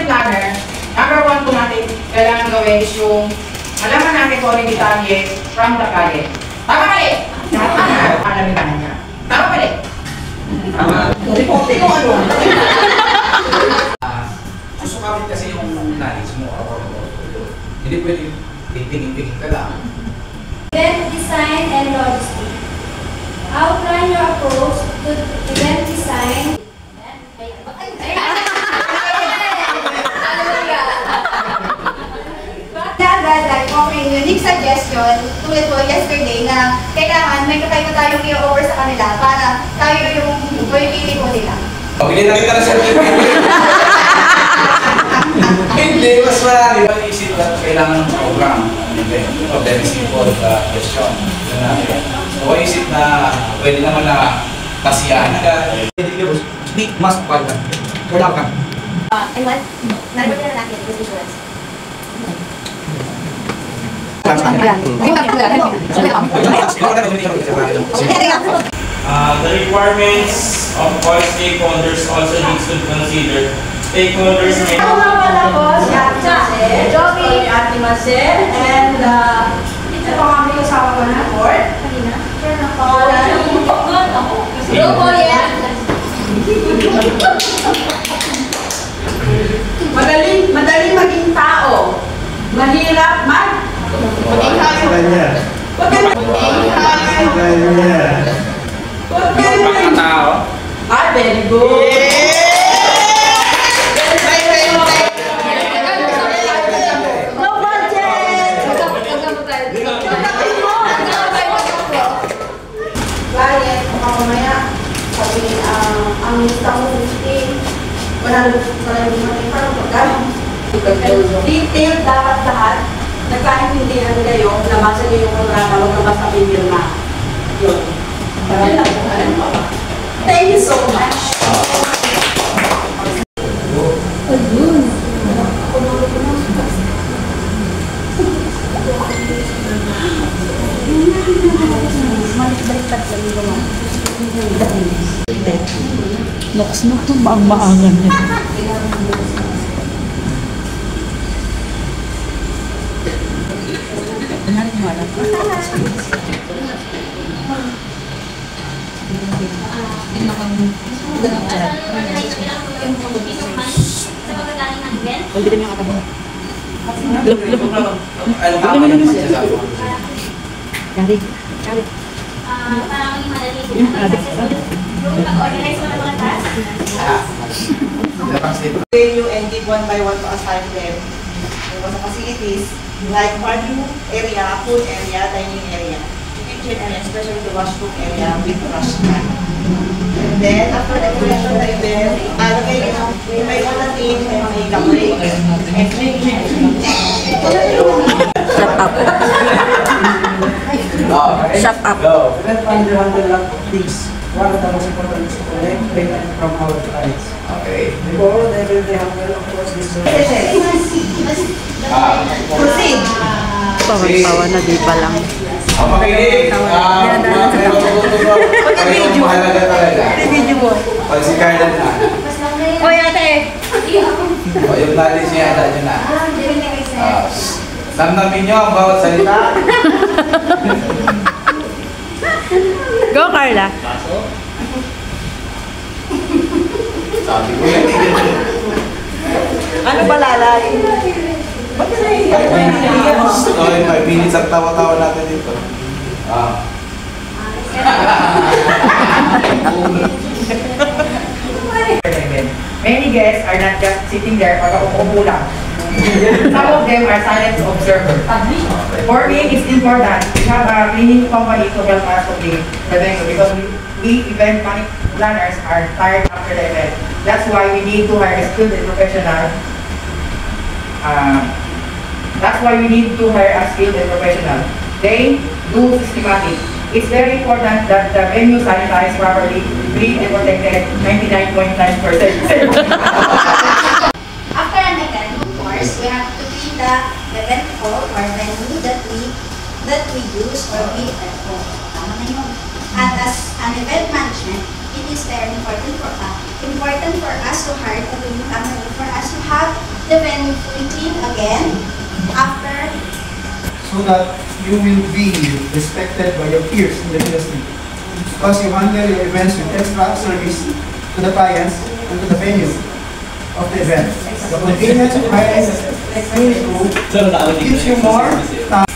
event planner, number 1 po natin kailangan gawin is yung malaman natin kung ano yung detalye from the client. Tama mali! Alam yung tanong niya. Tama mali! Tama. Reporting yung ano. Susukapit kasi yung knowledge mo about the portfolio. Hindi pwede tingin-tingin ka lang. Event design and logistics. Outline your approach to event design. Like offering unique suggestion tulad po yesterday na kailangan may kakaiba tayong i-offer sa kanila para tayo yung pili po nila. Pili na kita na certificate. Hindi, mas marami. Isip na kailangan ng program. Very simple question. So, isip na pwede naman na kasiyahan. Hindi, mas pagka. Wala ka. And what? Narinig na natin yung insurance. The requirements of all stakeholders also needs to consider. Stakeholders may... Joby, Ate Marcel, and ito po kami kasama ko na board. Madaling maging tao. Mahirap Pagkatao. very good. No budget. Client, mamaya sabi ang lista mo 50. Wala naman parang pagkano. Detail dapat lahat. Nagkaintindihan kayo, nabasa niyo yung kontrata, huwag na basta pipirma. Yun. Thank you so much. Noks na maang-maangan niya. You and give one by one to assign them sa facilities like parking area, food area, dining area, kitchen area, especially the washroom area with trash can. And then after the creation of the event, may una team and may break. Shut up. Go. Event planner handle lot of things. One of the most important is to collect payment from our clients. Okay. Before they have well, of course, this Proceed. Pawan-pawan na di pa lang. Ang makinig. Mahalaga talaga. Video mo. Pag si Carla na. Hoy ate! O yung knowledge niya, ata nyo na. Namnamin nyo ang bawat salita. Go, Carla. Sabi ko yun. Ano ba lalay? Ba't ka naiiyak? 5 minutes ang tawa-tawa natin dito. Many guests are not just sitting there pagkaupo lang. Some of them are silent observers. For me, it's important to have a cleaning company to help us to clean the venue because we event planners are tired after the event. That's why we need to hire a skilled and professional. They do systematic. It's very important that the venue sanitized properly, clean and protected 99.9%. After an event, of course, we have to clean the event hall or venue that we use or we at home. Tama na yun. And as an event management, it is very important for us to hire a cleaning company for us to have so that you will be respected by your peers in the industry. Because you handle your events with extra service to the clients and to the venue of the event. The convenience of hiring a cleaning crew gives you more time.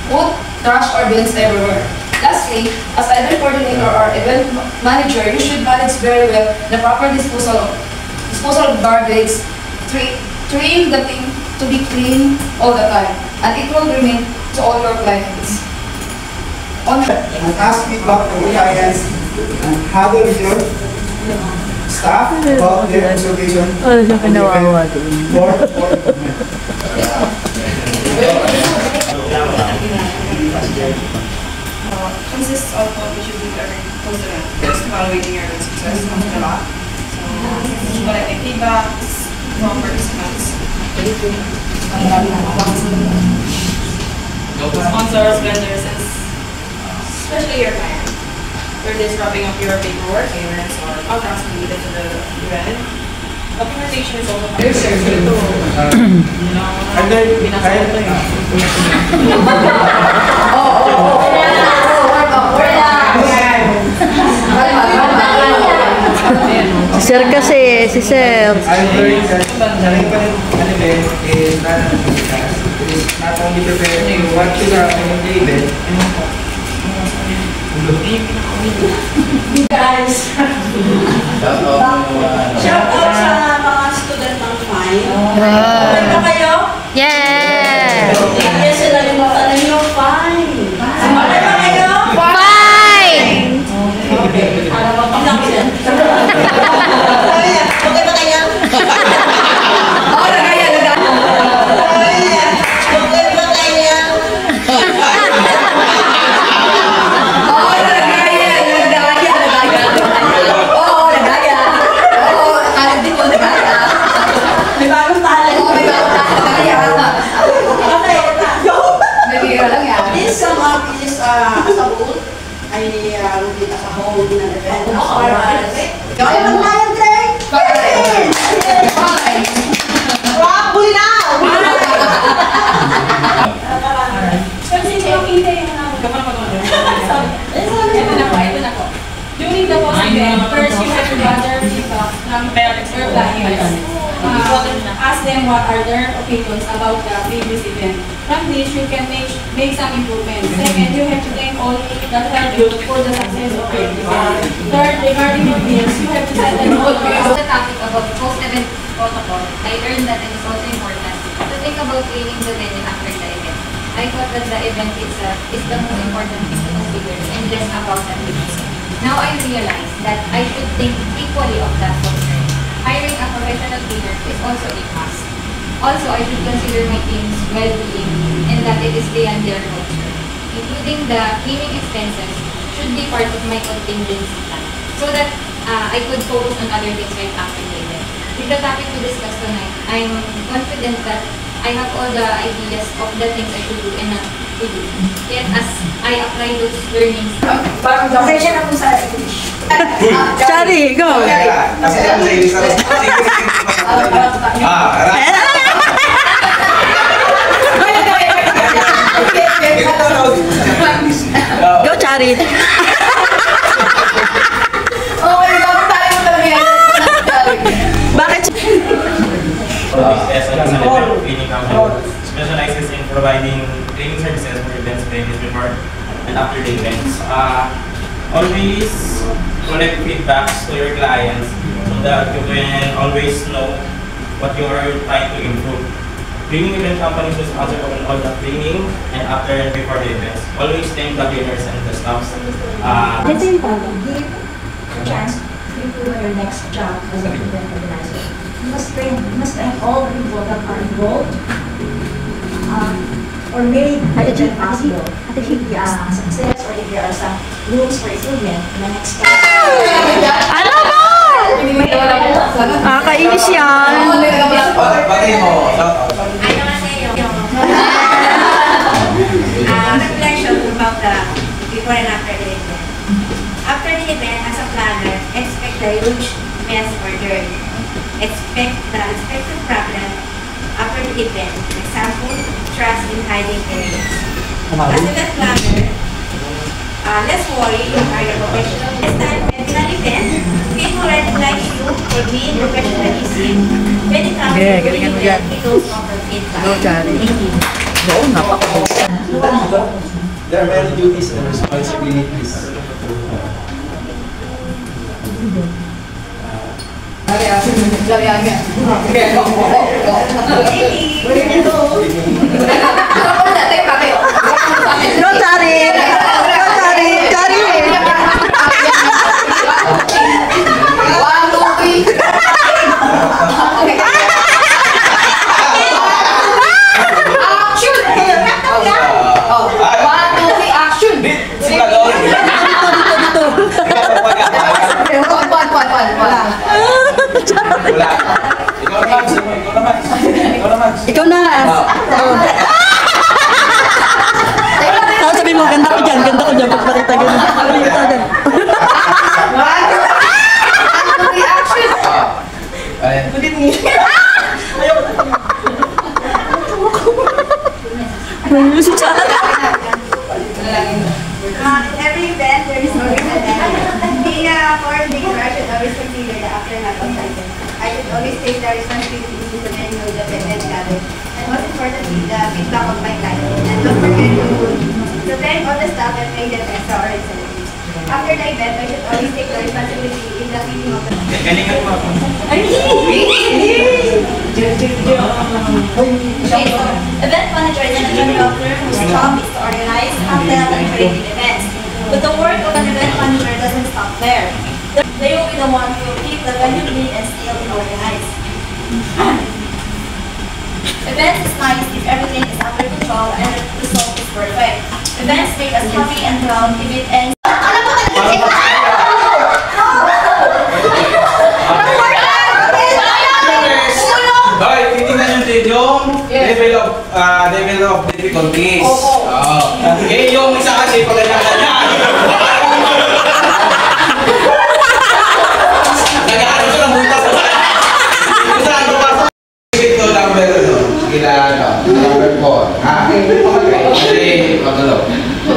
Put trash or bins everywhere. Lastly, as event coordinator or event manager, you should manage very well the proper disposal of garbage. Train the thing to be clean all the time, and it will remain to all your clients. And ask feedback from your clients and handle with your staff about their observation Ano siya pinawawa for improvement. Consists of what we should do every post-event. First, evaluating your event success comes a lot. So, collecting feedbacks from participants. Sponsors, vendors, and especially your client. For this, wrapping up your paperwork, payments, or contracts related to the event. Documentation is also part of Si Sir kasi, si Sir. I've learned that an event is not only preparing what should happen in the event. Guys, shout out sa mga student ng FINE. Okay ba kayo? Yeah! Yes, sila limutan yung FINE. Okay ba kayo? Fine! Alam mo, pang yan. Okay ba kayo? Oh, nagaya. Okay ba kayo? May bagong talent. Okay, this sum up is as a whole. Ay, rubit as a whole ng event. Kaya mag-lion train? Rock, huli na! Ito na po. During the post event, first you have to gather feedback from parents or clients. Ask them what are their opinions about the previous event. From this, you can make some improvements. Second, you have to thank all that helped you for the success of your event. Third, regarding your bills, you have to set an goal. The topic about post-event protocol, I learned that it is also important to think about cleaning the venue after the event. I thought that the event itself is the most important thing to consider and less about the activities. Now I realize that I should think equally of that concern. Hiring a professional cleaner is also a must. Also, I should consider my team's well-being and that it is beyond their culture. Including the cleaning expenses should be part of my contingency plan so that I could focus on other things right after the event. With the topic to discuss tonight, I'm confident that I have all the ideas of the things I should do and not to do. Yet as I apply those learnings, Pasensya na po sa English. Chari, go! Kasi ang ladies na Go, Chari! Okay, dapat tayo mo talaga yan. Bakit? This is an event cleaning company specializes in providing cleaning services for events venues before and after the events. Always collect feedbacks to your clients so that you can always know what you are trying to improve. Cleaning event companies is responsible for all the cleaning and after and before the events. Always thank the cleaners and the staffs. Ito yung problem. Give a chance to improve your next job as an event organizer. You must train all the people that are involved or made the event possible. If there are success or if there are some rooms for improvement in the next step. Ano ba? Nakakainis yan. Pati mo. Reflection about the before and after the event. After the event, as a planner, expect the huge mess or dirt. Expect the expected problem after the event. Example, trash in hiding areas. As event planner, let's worry you are a professional. This time, when in an event, people recognize you for being professionalism. When it comes to doing event, we don't offer feedback. Thank you. There are many duties and responsibilities. Go, Charit! Go, Charit! Charit! Ikaw na. Tapos sabi mo, ganda ko dyan, pagpakita ganun. Si Charit. In every event, there is always an end. For the I should always consider the aftermath of the event. I should always take the responsibility to the venue the event gathered. And most importantly, the feedback of my client. And don't forget to thank all the staff and make them extra or excellent. After the event, I should always take the responsibility in the cleaning of the Galingan mo ako. Event manager is an general clerk whose job is to organize, handle, and create events. But the work of an event manager doesn't stop there. They will be the one who will keep the venue clean and still organized. Events is nice if everything is under control and the result is perfect. Events make us happy and proud if it ends. Hoy, titingnan yung level of difficulties. Eh, yung isa kasi pag ganyan-ganyan. Nag-aaral ko ng butas. Saan ko pa? Ito number, number 4. Ha? Okay.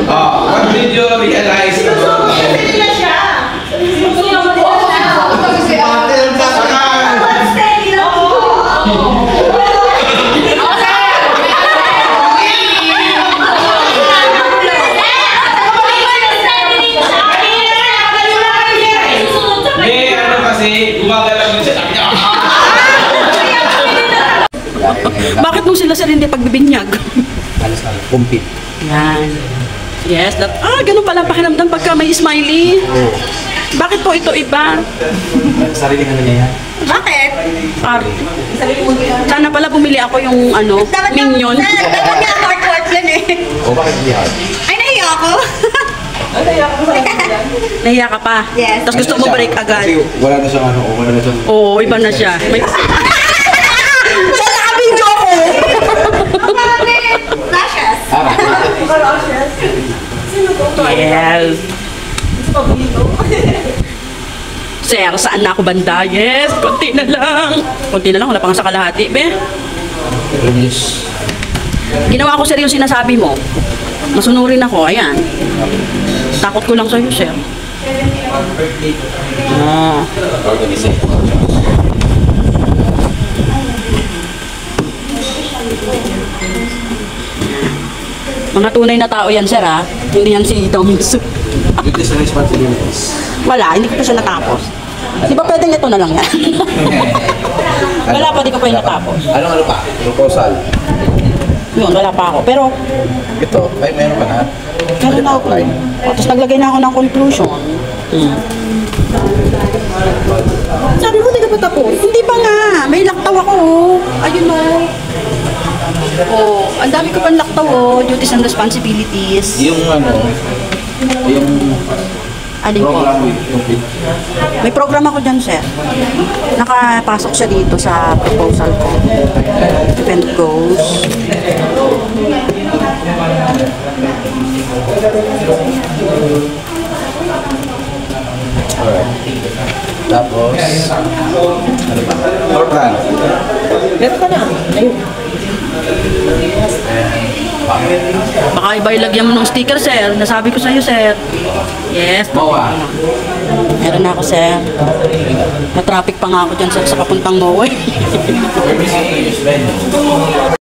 What did you realize about Bakit nung sila sir hindi pagbibinyag? alas na kumpit. Yan. Yes, ganun pala pakiramdam pagka may smiley. Bakit po ito iba? Sarili ka na niya yan? Bakit? Sana pala bumili ako yung minion. Dapat nga heart yan eh. O bakit hindi yan? Ay, nahiya ako. Nahiya ka pa? Yes. Tapos gusto mo break agad? Kasi wala na siyang wala na siyang... Oo, iba na siya. Sa nakabidyo ko! Flashes. Yes. Sir, saan na ako banda? Yes, konti na lang. Konti na lang, wala pang sa kalahati, be. Ginawa ko sir yung sinasabi mo. Masunurin ako, ayan. Takot ko lang sa'yo, sir. Mga tunay na tao yan, sir, ha? Hindi yan si Thomas. Duties and responsibilities. Wala, hindi ko pa siya natapos. Di ba pwedeng ito na lang yan? Wala pa, di ko pa yung natapos. Ano pa? Proposal. Yun, wala pa ako. Pero, Ito, ay meron ka na. meron na ako. Tapos naglagay na ako ng conclusion. Sabi mo, di ka pa tapos? Hindi pa nga. May laktaw ako. Ayun o. Ang dami ko pang laktaw o. Duties and responsibilities. Yung yung Alin po? program with May program ako dyan, sir. Nakapasok siya dito sa proposal ko. Event goals. Alright. Tapos, ano ba? Floor plan. Meron ka na. Ayun. Baka iba ilagyan mo ng sticker, sir. Nasabi ko sa'yo, sir. Yes. MOA. Meron na ako, sir. Na-traffic pa nga ako dyan, sir, sa papuntang MOA. Permission to use venue.